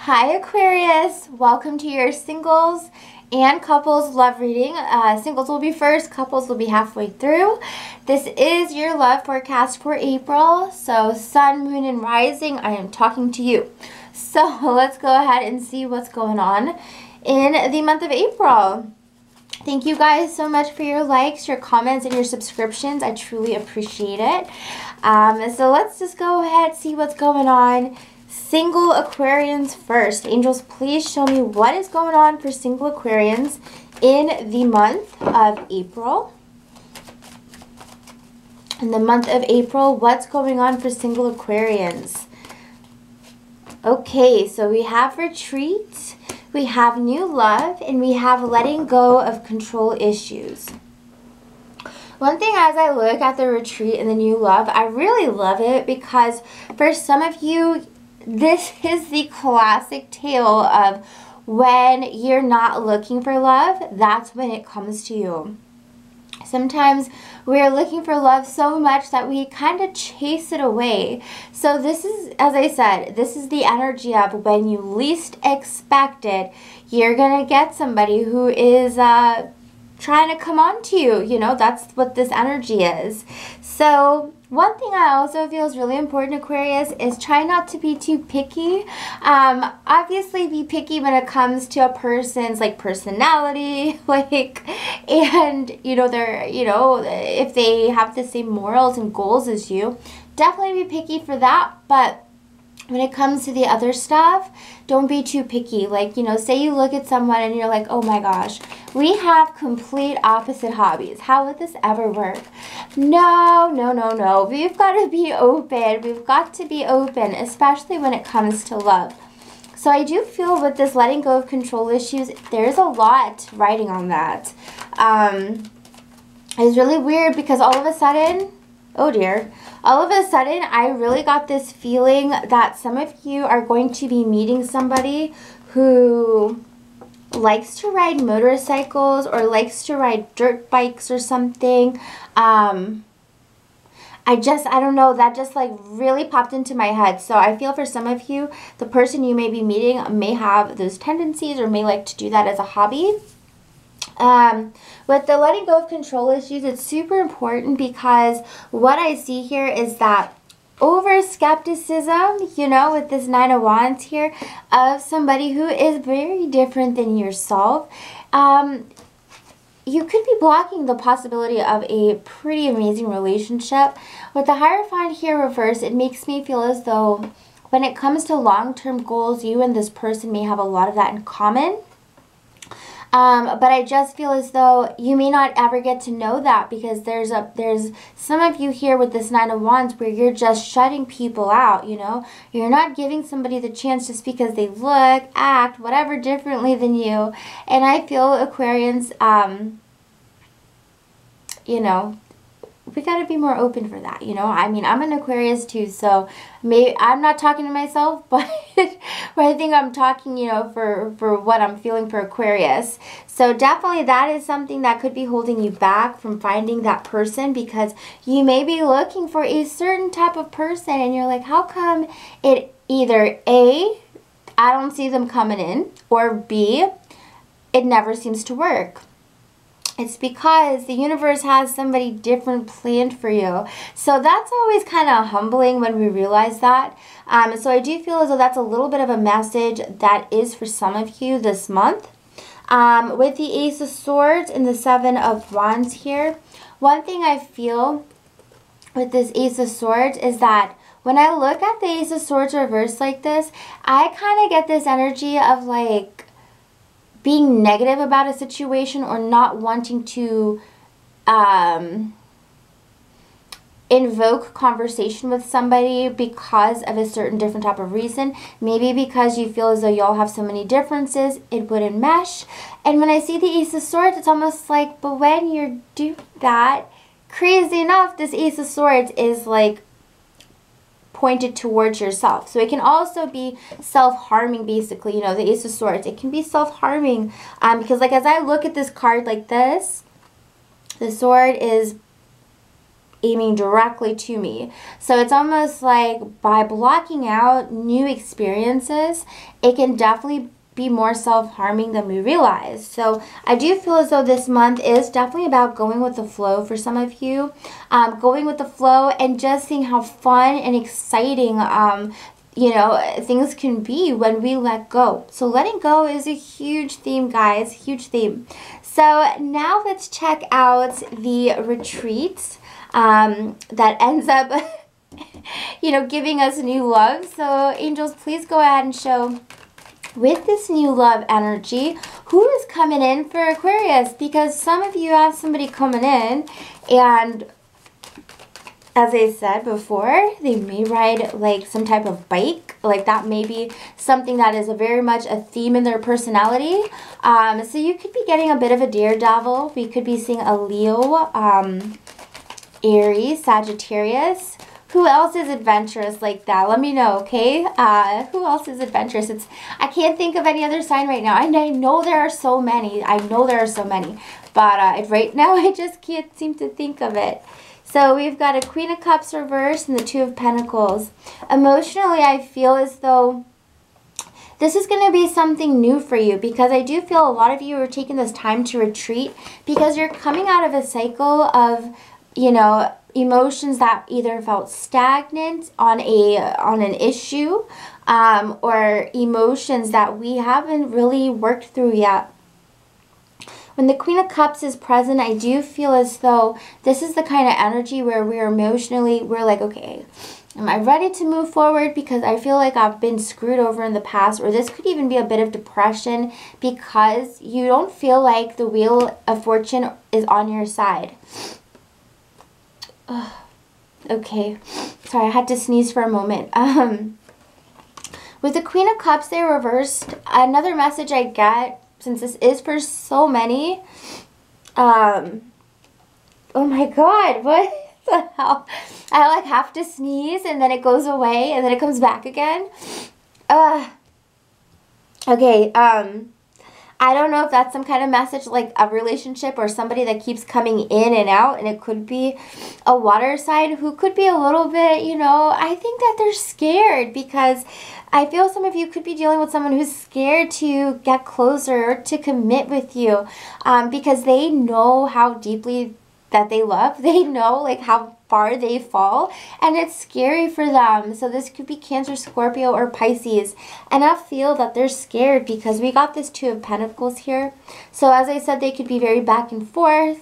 Hi Aquarius, welcome to your singles and couples love reading. Singles will be first, couples will be halfway through. This is your love forecast for April. So sun, moon, and rising, I am talking to you. So let's go ahead and see what's going on in the month of April. Thank you guys so much for your likes, your comments, and your subscriptions. I truly appreciate it. So let's just go ahead and see what's going on. Single Aquarians first. Angels, please show me what is going on for single Aquarians in the month of April. In the month of April, what's going on for single Aquarians? Okay, so we have retreat, we have new love, and we have letting go of control issues. One thing as I look at the retreat and the new love, I really love it because for some of you, this is the classic tale of when you're not looking for love, that's when it comes to you. Sometimes we're looking for love so much that we kind of chase it away. So this is, as I said, this is the energy of when you least expect it, you're going to get somebody who is trying to come on to you. You know, that's what this energy is. So one thing I also feel is really important, Aquarius, is try not to be too picky. Obviously be picky when it comes to a person's like personality, and if they have the same morals and goals as you, definitely be picky for that. But when it comes to the other stuff, don't be too picky. Like, say you look at someone and you're like, oh my gosh, we have complete opposite hobbies. How would this ever work? No, no, no, no. We've got to be open. We've got to be open, especially when it comes to love. So I do feel with this letting go of control issues, there's a lot writing on that. It's really weird because all of a sudden, oh dear, all of a sudden I really got this feeling that some of you are going to be meeting somebody who likes to ride motorcycles or likes to ride dirt bikes or something. I don't know, that just like really popped into my head. So I feel for some of you, the person you may be meeting may have those tendencies or may like to do that as a hobby. With the letting go of control issues, it's super important because what I see here is that over skepticism, with this Nine of Wands here, of somebody who is very different than yourself, you could be blocking the possibility of a pretty amazing relationship. With the Hierophant here reversed, it makes me feel as though when it comes to long-term goals, you and this person may have a lot of that in common. But I just feel as though you may not ever get to know that because there's some of you here with this Nine of Wands where you're just shutting people out, You're not giving somebody the chance just because they look, act, whatever differently than you. And I feel Aquarians, we got to be more open for that, I mean, I'm an Aquarius too, so maybe I'm not talking to myself, but I think I'm talking, for what I'm feeling for Aquarius. So definitely that is something that could be holding you back from finding that person because you may be looking for a certain type of person and you're like, how come it either A, I don't see them coming in, or B, it never seems to work. It's because the universe has somebody different planned for you. So that's always kind of humbling when we realize that. So I do feel as though that's a little bit of a message that is for some of you this month. With the Ace of Swords and the Seven of Wands here, one thing I feel with this Ace of Swords is that when I look at the Ace of Swords reversed like this, I kind of get this energy of like being negative about a situation or not wanting to invoke conversation with somebody because of a certain different type of reason. Maybe because you feel as though y'all have so many differences, it wouldn't mesh. And when I see the Ace of Swords, it's almost like, but when you're doing that, crazy enough, this Ace of Swords is like pointed towards yourself. So it can also be self-harming, basically, the Ace of Swords. It can be self-harming because like as I look at this card like this, the sword is aiming directly to me. So it's almost like by blocking out new experiences, it can definitely be more self-harming than we realize. So I do feel as though this month is definitely about going with the flow for some of you. Going with the flow and just seeing how fun and exciting you know, things can be when we let go. So letting go is a huge theme, guys, huge theme. So now let's check out the retreat that ends up, you know, giving us new love. So angels, please go ahead and show, with this new love energy, who is coming in for Aquarius? Because some of you have somebody coming in, and as I said before, they may ride like some type of bike. Like that may be something that is very much a theme in their personality. So you could be getting a bit of a daredevil. We could be seeing a Leo, Aries, Sagittarius. Who else is adventurous like that? Let me know, okay? Who else is adventurous? I can't think of any other sign right now. And I know there are so many. I know there are so many. But right now, I just can't seem to think of it. So we've got a Queen of Cups reversed and the Two of Pentacles. Emotionally, I feel as though this is going to be something new for you, because I do feel a lot of you are taking this time to retreat because you're coming out of a cycle of, you know, emotions that either felt stagnant on an issue or emotions that we haven't really worked through yet. When the Queen of Cups is present, I do feel as though this is the kind of energy where we're like, okay, am I ready to move forward? Because I feel like I've been screwed over in the past, or this could even be a bit of depression because you don't feel like the Wheel of Fortune is on your side. Okay, sorry, I had to sneeze for a moment. With the Queen of Cups, they reversed. Another message I get, since this is for so many, oh my god, what the hell? I like have to sneeze and then it goes away and then it comes back again. Okay, I don't know if that's some kind of message, like a relationship or somebody that keeps coming in and out, and it could be a water sign who could be a little bit, you know, I think that they're scared, because I feel some of you could be dealing with someone who's scared to get closer, to commit with you, because they know how deeply that they love. They know like how far they fall, and it's scary for them. So this could be Cancer, Scorpio, or Pisces, and I feel that they're scared because we got this Two of Pentacles here. So as I said, they could be very back and forth.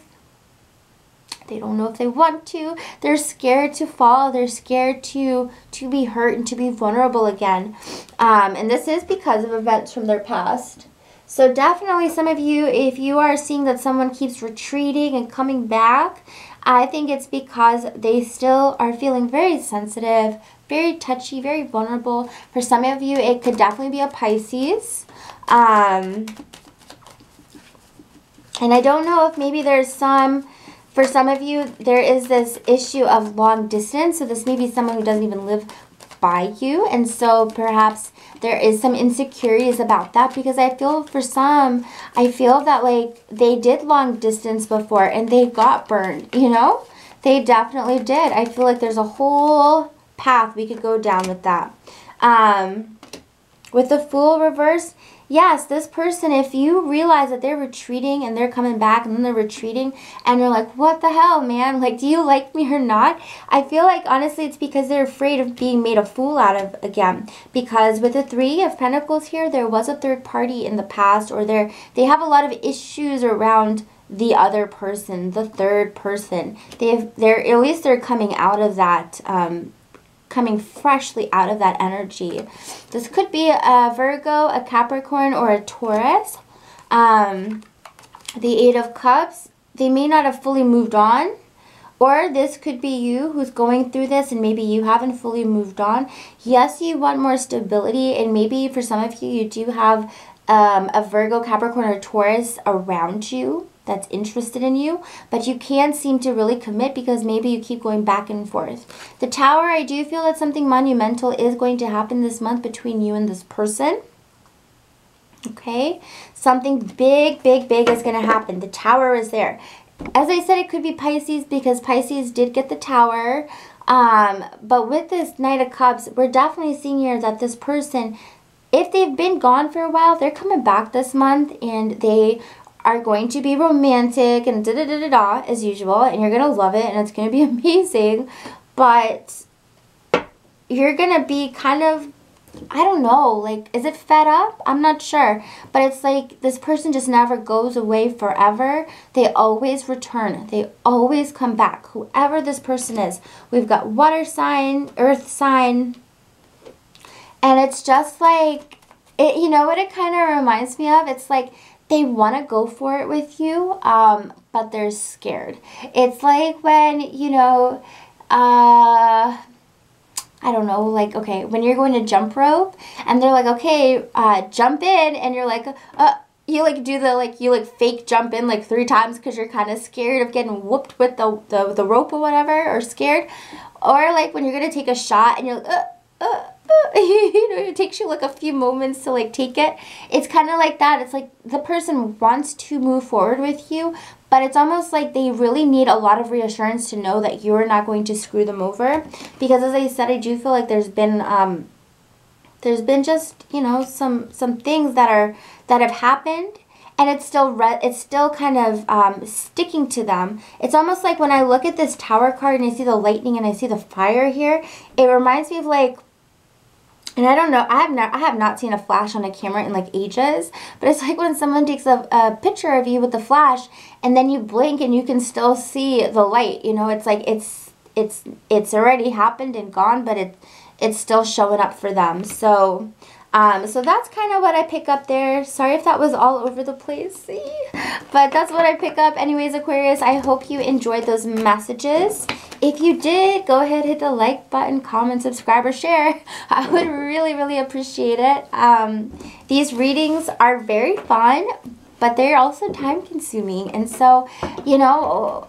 They don't know if they want to. They're scared to fall. They're scared to be hurt and to be vulnerable again. And this is because of events from their past. So definitely some of you, if you are seeing that someone keeps retreating and coming back, I think it's because they still are feeling very sensitive, very touchy, very vulnerable. For some of you, it could definitely be a Pisces. And I don't know if maybe there's for some of you, there is this issue of long distance. So this may be someone who doesn't even live by you. And so perhaps there is some insecurities about that, because I feel for some, I feel that like they did long distance before and they got burned, you know? They definitely did. I feel like there's a whole path we could go down with that. With the Fool reverse, yes, this person, if you realize that they're retreating and they're coming back and then they're retreating and you're like, what the hell, man? Like, do you like me or not? I feel like, honestly, it's because they're afraid of being made a fool out of again. Because with the Three of Pentacles here, there was a third party in the past, or they have a lot of issues around the other person, the third person. They're coming out of that, coming freshly out of that energy. This could be a Virgo, a Capricorn, or a Taurus. The Eight of Cups, they may not have fully moved on, or this could be you who's going through this and maybe you haven't fully moved on. Yes, you want more stability, and maybe for some of you, you do have a Virgo, Capricorn, or Taurus around you that's interested in you, but you can't seem to really commit because maybe you keep going back and forth. The Tower, I do feel that something monumental is going to happen this month between you and this person. Okay? Something big, big, big is going to happen. The Tower is there. As I said, it could be Pisces because Pisces did get the Tower. But with this Knight of Cups, we're definitely seeing here that this person, if they've been gone for a while, they're coming back this month and they are going to be romantic and da-da-da-da-da as usual, and you're going to love it and it's going to be amazing. But you're going to be kind of, I don't know, like, is it fed up? I'm not sure. But it's like this person just never goes away forever. They always return. They always come back. Whoever this person is. We've got water sign, earth sign. And it's just like, you know what it kind of reminds me of? It's like they want to go for it with you, but they're scared. It's like when, you know, I don't know, like, okay, when you're going to jump rope and they're like, okay, jump in, and you're like, you like do the, like, you like fake jump in like 3 times because you're kind of scared of getting whooped with the rope or whatever, or scared. Or like when you're going to take a shot and you're like, you know, it takes you like a few moments to like take it. It's kind of like that. It's like the person wants to move forward with you, but it's almost like they really need a lot of reassurance to know that you're not going to screw them over. Because as I said, I do feel like there's been just, you know, some things that have happened, and it's still kind of sticking to them. It's almost like when I look at this Tower card and I see the lightning and I see the fire here, it reminds me of like, and I don't know, I have not seen a flash on a camera in like ages, but it's like when someone takes a picture of you with the flash and then you blink and you can still see the light, you know. It's like it's already happened and gone, but it's still showing up for them. So so that's kind of what I pick up there. Sorry if that was all over the place, but that's what I pick up. Anyways, Aquarius, I hope you enjoyed those messages. If you did, go ahead, hit the like button, comment, subscribe, or share. I would really, really appreciate it. These readings are very fun, but they're also time consuming. And so, you know,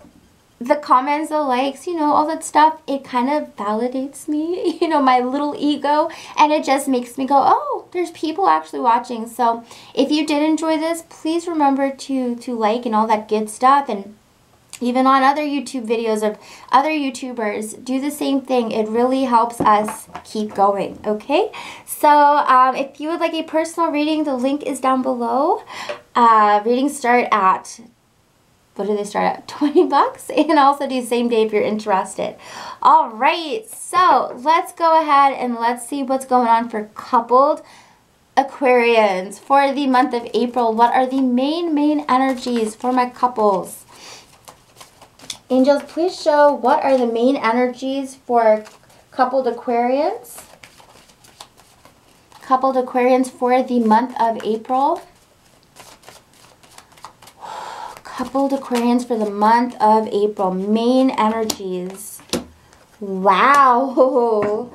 the comments, the likes, you know, all that stuff, it kind of validates me, you know, my little ego, and it just makes me go, oh, there's people actually watching. So if you did enjoy this, please remember to like and all that good stuff. And even on other YouTube videos of other YouTubers, do the same thing. It really helps us keep going, okay? So if you would like a personal reading, the link is down below. Readings start at, what do they start at? 20 bucks, and also do same day if you're interested. All right, so let's go ahead and let's see what's going on for coupled Aquarians for the month of April. What are the main energies for my couples? Angels, please show what are the main energies for coupled Aquarians. Coupled Aquarians for the month of April. Coupled Aquarians for the month of April. Main energies. Wow.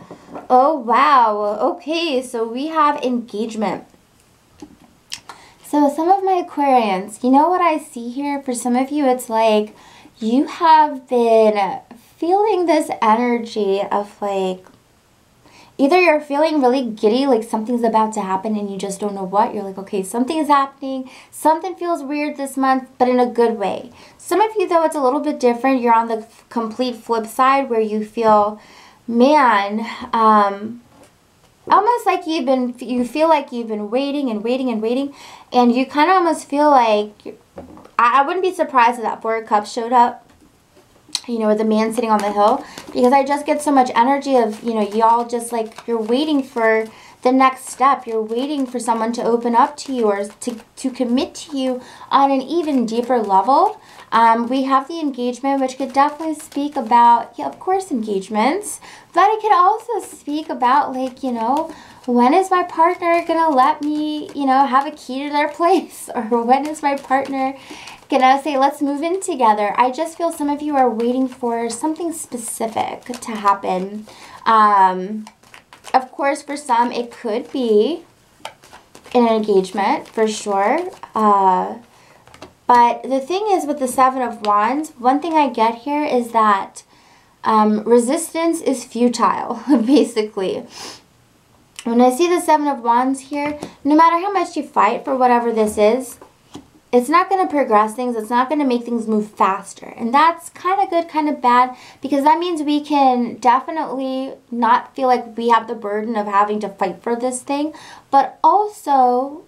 Oh, wow. Okay, so we have engagement. So some of my Aquarians, you know what I see here? For some of you, it's like you have been feeling this energy of like, either you're feeling really giddy, like something's about to happen and you just don't know what. You're like, okay, something's happening. Something feels weird this month, but in a good way. Some of you, though, it's a little bit different. You're on the complete flip side where you feel, man, almost like you feel like you've been waiting and waiting and waiting. And you kind of almost feel like, I wouldn't be surprised if that 4 of Cups showed up, you know, with the man sitting on the hill, because I just get so much energy of, you know, y'all just like, you're waiting for the next step. You're waiting for someone to open up to you or to commit to you on an even deeper level. We have the engagement, which could definitely speak about, yeah, of course, engagements, but it could also speak about, like, you know, when is my partner going to let me, you know, have a key to their place? Or when is my partner going to say, let's move in together? I just feel some of you are waiting for something specific to happen. Of course, for some, it could be an engagement, for sure. But the thing is, with the 7 of Wands, one thing I get here is that resistance is futile, basically. When I see the 7 of Wands here, no matter how much you fight for whatever this is, it's not going to progress things. It's not going to make things move faster. And that's kind of good, kind of bad, because that means we can definitely not feel like we have the burden of having to fight for this thing. But also,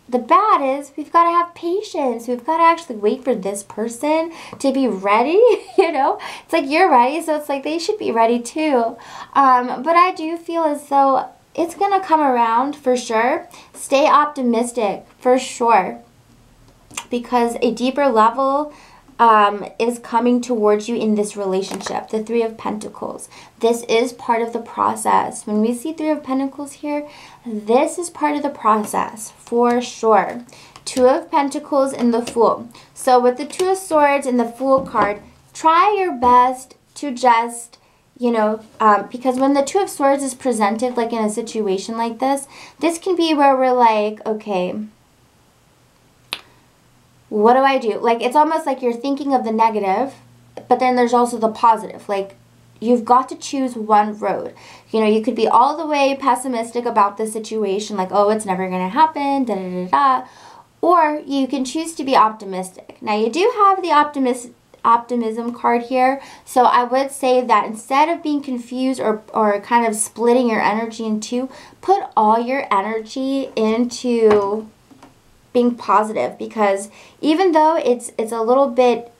the bad is we've got to have patience. We've got to actually wait for this person to be ready, you know? It's like you're ready, so it's like they should be ready too. But I do feel as though it's going to come around for sure. Stay optimistic for sure, because a deeper level is coming towards you in this relationship. The Three of Pentacles. This is part of the process. When we see Three of Pentacles here, this is part of the process for sure. Two of Pentacles and the Fool. So with the Two of Swords and the Fool card, try your best to just, you know, because when the Two of Swords is presented like in a situation like this can be where we're like, okay, what do I do? Like, it's almost like you're thinking of the negative, but then there's also the positive. Like, you've got to choose one road. You know, you could be all the way pessimistic about the situation, like, oh, it's never going to happen, da da da da. Or you can choose to be optimistic. Now, you do have the optimism card here, so I would say that instead of being confused or kind of splitting your energy in two, put all your energy into being positive, because even though it's a little bit,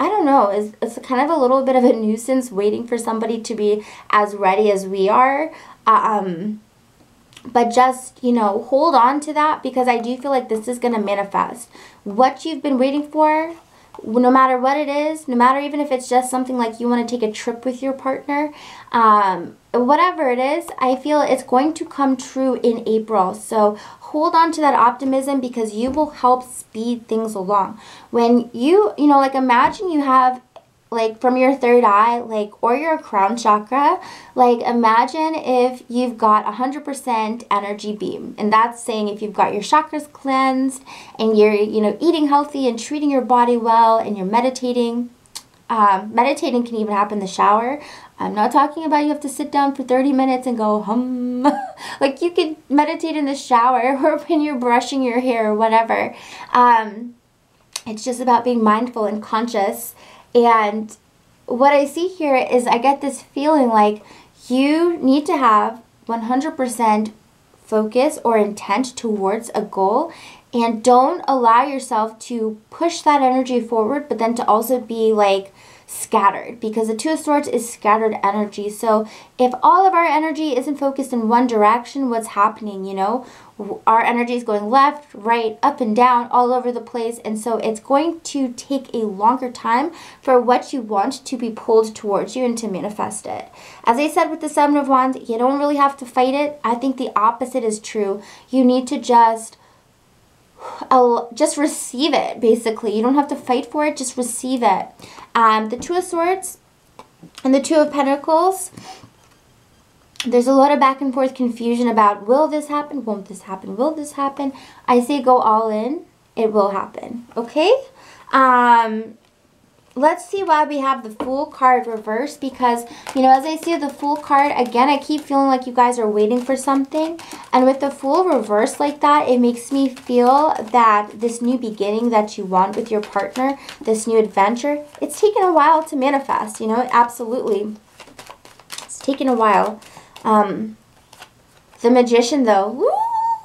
I don't know, it's kind of a little bit of a nuisance waiting for somebody to be as ready as we are, but just, you know, hold on to that, because I do feel like this is going to manifest what you've been waiting for. No matter what it is, no matter even if it's just something like you want to take a trip with your partner, whatever it is, I feel it's going to come true in April. So hold on to that optimism, because you will help speed things along. When you know, like, imagine you have, like, from your third eye, like, or your crown chakra, like, imagine if you've got 100% energy beam. And that's saying if you've got your chakras cleansed and you're, you know, eating healthy and treating your body well and you're meditating. Meditating can even happen in the shower. I'm not talking about you have to sit down for 30 minutes and go hum. Like, you could meditate in the shower or when you're brushing your hair or whatever. It's just about being mindful and conscious. And what I see here is I get this feeling like you need to have 100% focus or intent towards a goal, and don't allow yourself to push that energy forward, but then to also be like scattered, because the Two of Swords is scattered energy. So if all of our energy isn't focused in one direction, what's happening, you know? Our energy is going left, right, up and down, all over the place. And so it's going to take a longer time for what you want to be pulled towards you and to manifest it. As I said with the Seven of Wands, you don't really have to fight it. I think the opposite is true. You need to just receive it, basically. You don't have to fight for it, just receive it. The Two of Swords and the Two of Pentacles, there's a lot of back and forth confusion about, will this happen, won't this happen, will this happen? I say go all in, it will happen, okay? Let's see why we have the Fool card reversed, because, you know, as I see the Fool card, again, I keep feeling like you guys are waiting for something. And with the Fool reversed like that, it makes me feel that this new beginning that you want with your partner, this new adventure, it's taken a while to manifest, you know, absolutely. It's taken a while. The Magician, though, woo,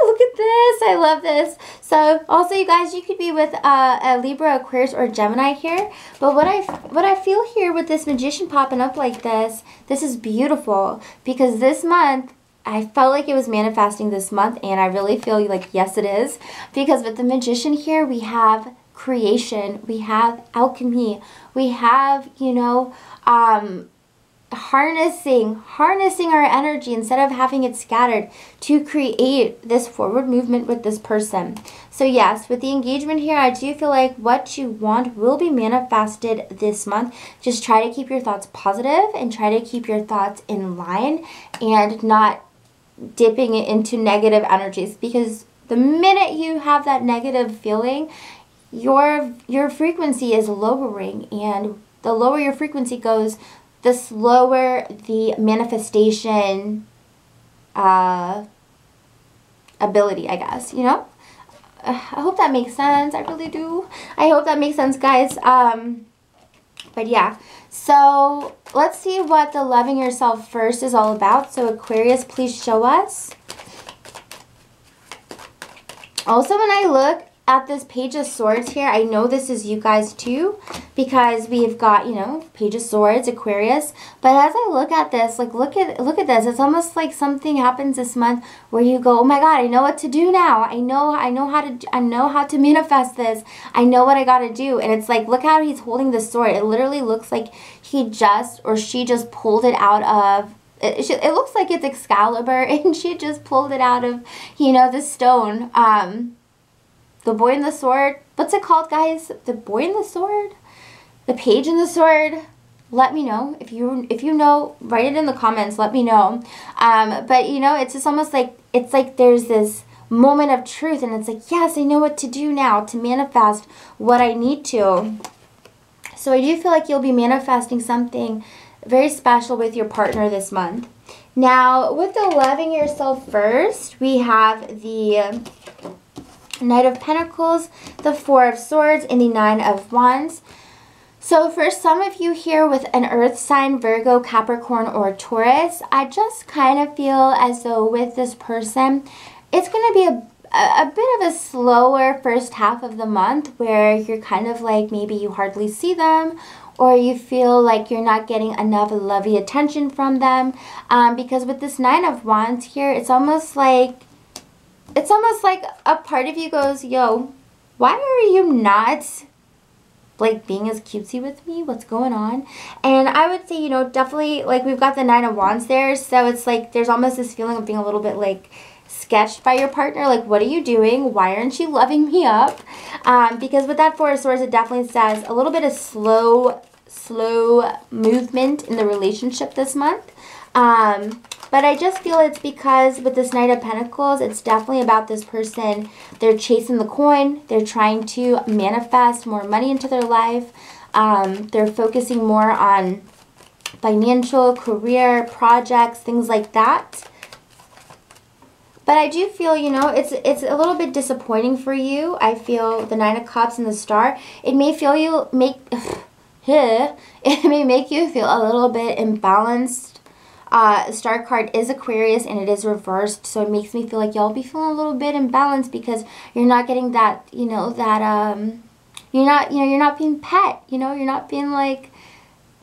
look at this. I love this. So also, you guys, you could be with a Libra, Aquarius, or Gemini here. But what I feel here with this Magician popping up like this is beautiful, because this month, I felt like it was manifesting this month, and I really feel like, yes, it is. Because with the Magician here, we have creation, we have alchemy, we have, you know, harnessing our energy instead of having it scattered to create this forward movement with this person. So yes, with the engagement here, I do feel like what you want will be manifested this month. Just try to keep your thoughts positive and try to keep your thoughts in line and not dipping it into negative energies, because the minute you have that negative feeling, your frequency is lowering, and the lower your frequency goes, the slower the manifestation ability, I guess, you know? I hope that makes sense. I really do. I hope that makes sense, guys. But yeah, so let's see what the loving yourself first is all about. So Aquarius, please show us. Also, when I look at this Page of Swords here, I know this is you guys too, because we've got, you know, Page of Swords, Aquarius. But as I look at this, like look at this. It's almost like something happens this month where you go, oh my God, I know what to do now. I know how to manifest this. I know what I got to do. And it's like, look how he's holding the sword. It literally looks like he just or she just pulled it out of. It looks like it's Excalibur, and she just pulled it out of, you know, the stone. The boy and the sword. What's it called, guys? The boy and the sword? The page and the sword? Let me know. If you know, write it in the comments. Let me know. But, you know, it's just almost like, it's like there's this moment of truth, and it's like, yes, I know what to do now to manifest what I need to. So I do feel like you'll be manifesting something very special with your partner this month. Now, with the loving yourself first, we have the Knight of Pentacles, the Four of Swords, and the Nine of Wands. So for some of you here with an earth sign, Virgo, Capricorn, or Taurus, I just kind of feel as though with this person, it's going to be a bit of a slower first half of the month where you're kind of like maybe you hardly see them, or you feel like you're not getting enough lovey attention from them. Because with this Nine of Wands here, it's almost like a part of you goes, yo, why are you not like being as cutesy with me? What's going on? And I would say, you know, definitely like we've got the Nine of Wands there. So it's like there's almost this feeling of being a little bit like sketched by your partner. Like, what are you doing? Why aren't you loving me up? Because with that Four of Swords, it definitely says a little bit of slow movement in the relationship this month. But I just feel it's because with this Knight of Pentacles, it's definitely about this person. They're chasing the coin. They're trying to manifest more money into their life. They're focusing more on financial, career, projects, things like that. But I do feel, you know, it's a little bit disappointing for you. I feel the Nine of Cups and the Star. It may make you feel a little bit imbalanced. Star card is Aquarius and it is reversed, so it makes me feel like y'all be feeling a little bit imbalanced because you're not getting that, you know, that you're not being pet, you know, you're not being like,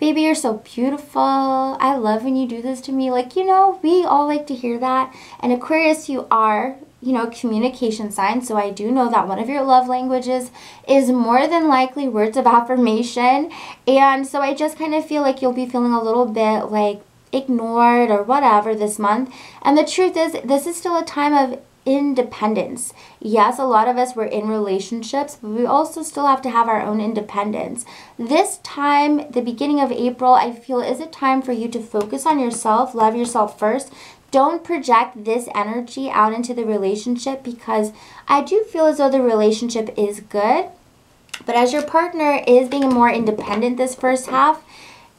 baby, you're so beautiful, I love when you do this to me. Like, you know, we all like to hear that. And Aquarius, you are, you know, communication sign, so I do know that one of your love languages is more than likely words of affirmation. And so I just kind of feel like you'll be feeling a little bit like ignored or whatever this month. And the truth is, this is still a time of independence. Yes, a lot of us were in relationships, but we also still have to have our own independence. This time, the beginning of April, I feel is a time for you to focus on yourself, love yourself first. Don't project this energy out into the relationship, because I do feel as though the relationship is good, but as your partner is being more independent this first half,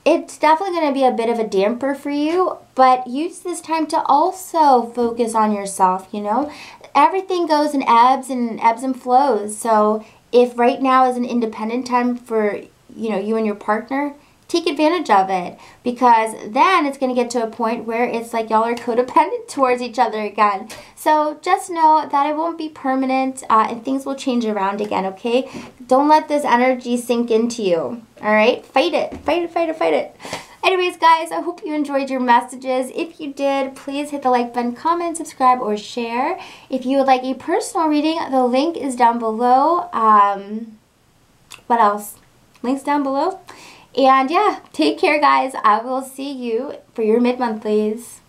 it's definitely going to be a bit of a damper for you, but use this time to also focus on yourself, you know. Everything goes in ebbs and flows. So if right now is an independent time for, you know, you and your partner, take advantage of it, because then it's going to get to a point where it's like y'all are codependent towards each other again. So just know that it won't be permanent and things will change around again, okay? Don't let this energy sink into you, all right? Fight it. Fight it, fight it, fight it. Anyways, guys, I hope you enjoyed your messages. If you did, please hit the like button, comment, subscribe, or share. If you would like a personal reading, the link is down below. What else? Links down below. And yeah, take care, guys. I will see you for your mid-monthlies.